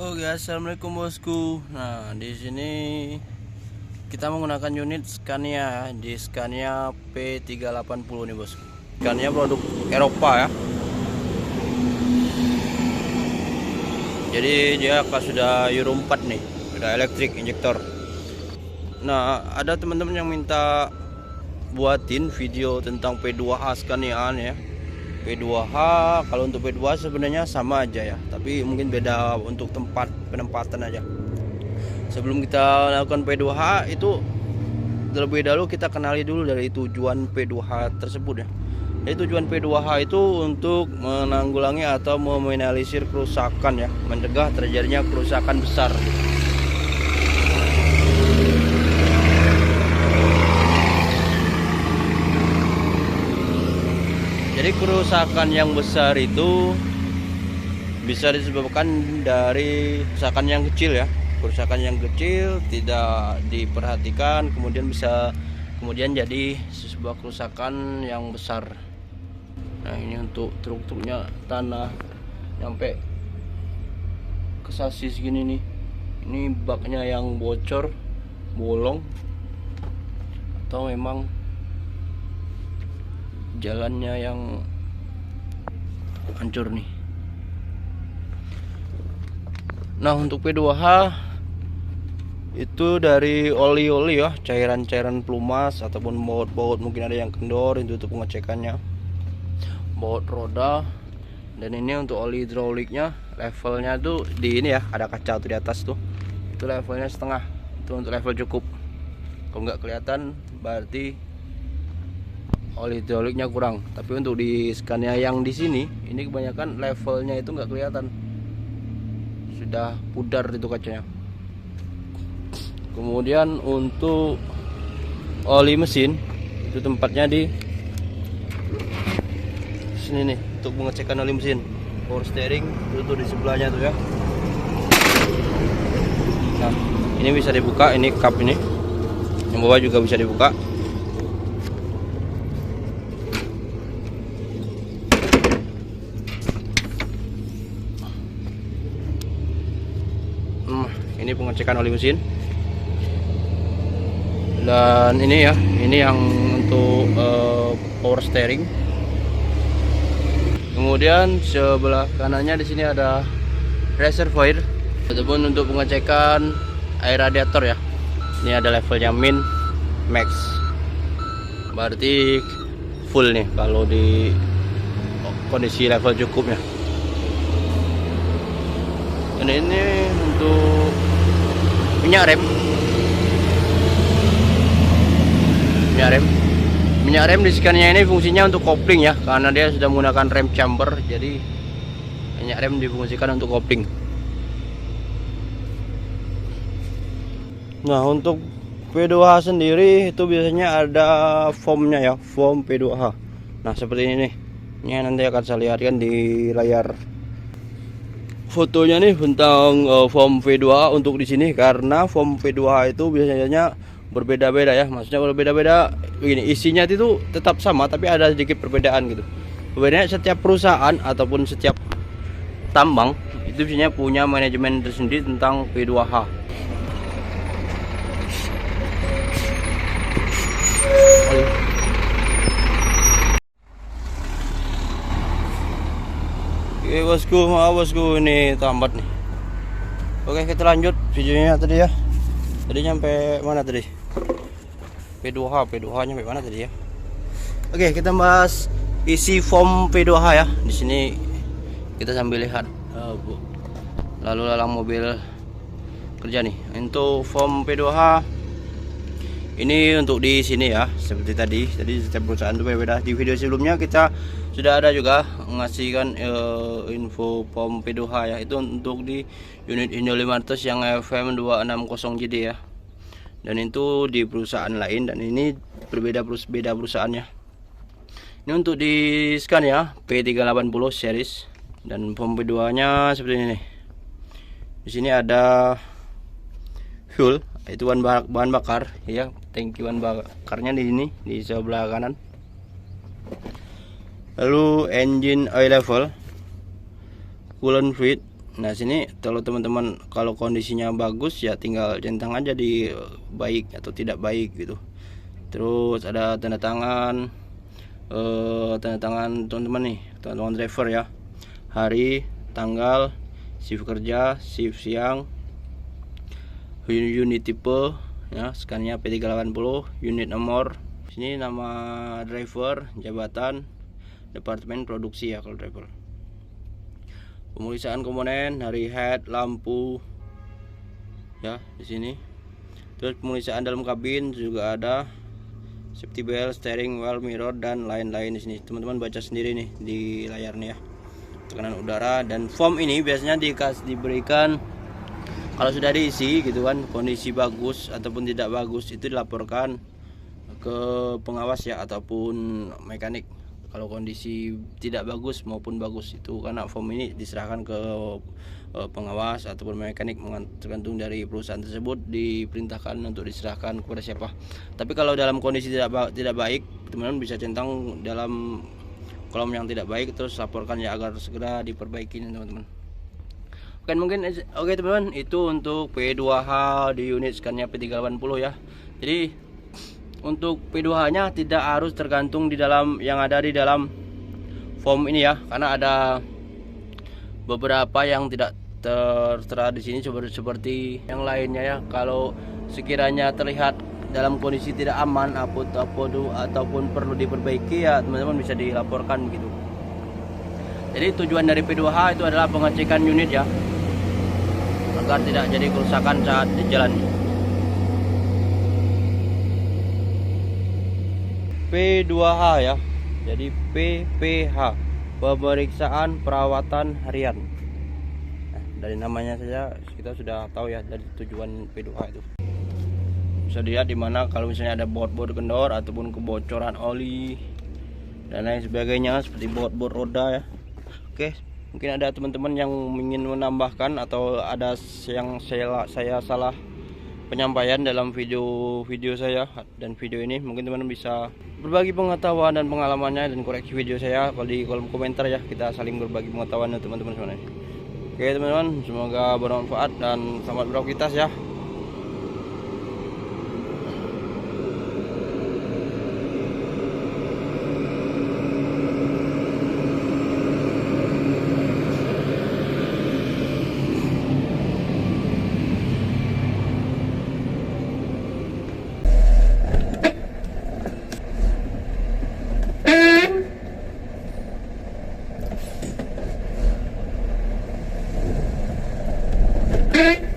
Oke, assalamualaikum bosku. Nah, di sini kita menggunakan unit Scania di Scania P380 nih bosku. Scania produk Eropa ya. Jadi dia sudah Euro 4 nih, sudah elektrik injektor. Nah, ada teman-teman yang minta buatin video tentang P2H Scania ya. P2H, kalau untuk P2H sebenarnya sama aja ya, tapi mungkin beda untuk tempat penempatan aja. Sebelum kita lakukan P2H itu terlebih dahulu kita kenali dulu dari tujuan P2H tersebut ya. Jadi tujuan P2H itu untuk menanggulangi atau meminimalisir kerusakan ya, mencegah terjadinya kerusakan besar. Jadi kerusakan yang besar itu bisa disebabkan dari kerusakan yang kecil ya. Kerusakan yang kecil tidak diperhatikan kemudian jadi sebuah kerusakan yang besar. Nah, ini untuk truk-truknya tanah nyampe ke sasis gini nih. Ini baknya yang bocor, bolong, atau memang jalannya yang hancur nih. Nah, untuk P2H itu dari oli-oli ya, cairan-cairan pelumas ataupun baut-baut, mungkin ada yang kendor, itu untuk pengecekannya. Baut roda, dan ini untuk oli hidroliknya levelnya tuh di ini ya, ada kaca tuh di atas tuh. Itu levelnya setengah. Itu untuk level cukup. Kalau nggak kelihatan berarti oli hidroliknya kurang. Tapi untuk di Scania yang di sini ini kebanyakan levelnya itu nggak kelihatan, sudah pudar itu kacanya. Kemudian untuk oli mesin itu tempatnya di sini nih, untuk pengecekan oli mesin. Power steering itu tuh di sebelahnya tuh ya. Nah, ini bisa dibuka, ini kap ini. Yang bawah juga bisa dibuka. Ini pengecekan oli mesin. Dan ini ya, ini yang untuk power steering. Kemudian sebelah kanannya di sini ada reservoir ataupun untuk pengecekan air radiator ya. Ini ada levelnya min, max. Berarti full nih kalau di kondisi level cukupnya. Dan ini untuk minyak rem. Minyak rem di Scania ini fungsinya untuk kopling ya, karena dia sudah menggunakan rem chamber. Jadi minyak rem difungsikan untuk kopling. Nah, untuk P2H sendiri itu biasanya ada foamnya ya, foam P2H. Nah, seperti ini nih. Ini nanti akan saya lihatkan di layar fotonya nih tentang foam P2H untuk di sini, karena foam P2H itu biasanya berbeda-beda ya. Maksudnya berbeda-beda begini, isinya itu tetap sama tapi ada sedikit perbedaan gitu. Sebenarnya setiap perusahaan ataupun setiap tambang itu biasanya punya manajemen tersendiri tentang P2H. Oke bosku, maaf bosku, ini tambat nih. Oke, kita lanjut videonya tadi ya. Tadi nyampe mana tadi? P2H nyampe mana tadi ya? Oke, kita bahas isi foam P2H ya. Di sini kita sambil lihat lalu lalang mobil kerja nih. Untuk foam P2H ini untuk di sini ya, seperti tadi setiap perusahaan itu berbeda. Di video sebelumnya kita sudah ada juga mengasihkan info foam P2H ya. Itu untuk di unit Indo 500 yang FM 260 JD ya. Dan itu di perusahaan lain, dan ini beda perusahaannya. Ini untuk di Scania P380 series, dan foam P2H-nya seperti ini nih. Di sini ada fuel, itu bahan bakar ya, tangki bahan bakarnya di sini di sebelah kanan. Lalu engine oil level, coolant fluid, Nah sini kalau teman-teman kalau kondisinya bagus ya tinggal centang aja di baik atau tidak baik gitu. Terus ada tanda tangan teman-teman nih, teman-teman driver ya, hari, tanggal, shift kerja, shift siang, unit tipe ya, Scania P380, unit nomor. Sini nama driver, jabatan, departemen produksi ya kalau driver. Pemeriksaan komponen, hari, head, lampu ya di sini. Terus pemeriksaan dalam kabin juga ada, safety belt, steering wheel, mirror dan lain-lain di sini. Teman-teman baca sendiri nih di layar nih ya. Tekanan udara dan form ini biasanya diberikan kalau sudah diisi gitu kan, kondisi bagus ataupun tidak bagus itu dilaporkan ke pengawas ya ataupun mekanik. Kalau kondisi tidak bagus maupun bagus itu karena form ini diserahkan ke pengawas ataupun mekanik, tergantung dari perusahaan tersebut diperintahkan untuk diserahkan kepada siapa. Tapi kalau dalam kondisi tidak baik, teman-teman bisa centang dalam kolom yang tidak baik, terus laporkan ya agar segera diperbaiki teman-teman. Oke teman-teman, itu untuk P2H di unit Scania P380 ya. Jadi untuk P2H nya tidak harus tergantung di dalam yang ada di dalam form ini ya, karena ada beberapa yang tidak tertera di sini seperti yang lainnya ya. Kalau sekiranya terlihat dalam kondisi tidak aman ataupun perlu diperbaiki ya teman-teman bisa dilaporkan gitu. Jadi tujuan dari P2H itu adalah pengecekan unit ya, agar tidak jadi kerusakan saat di jalan. P2H ya, jadi PPH, pemeriksaan perawatan harian. Nah, dari namanya saja kita sudah tahu ya dari tujuan P2H itu. Bisa dilihat dimana kalau misalnya ada baut-baut kendor ataupun kebocoran oli dan lain sebagainya seperti baut-baut roda ya. Oke, mungkin ada teman-teman yang ingin menambahkan atau ada yang saya salah penyampaian dalam video saya dan video ini, mungkin teman-teman bisa berbagi pengetahuan dan pengalamannya dan koreksi video saya kalau di kolom komentar ya, kita saling berbagi pengetahuan ya teman-teman semuanya. Oke teman-teman, semoga bermanfaat dan selamat beraktivitas ya. Okay.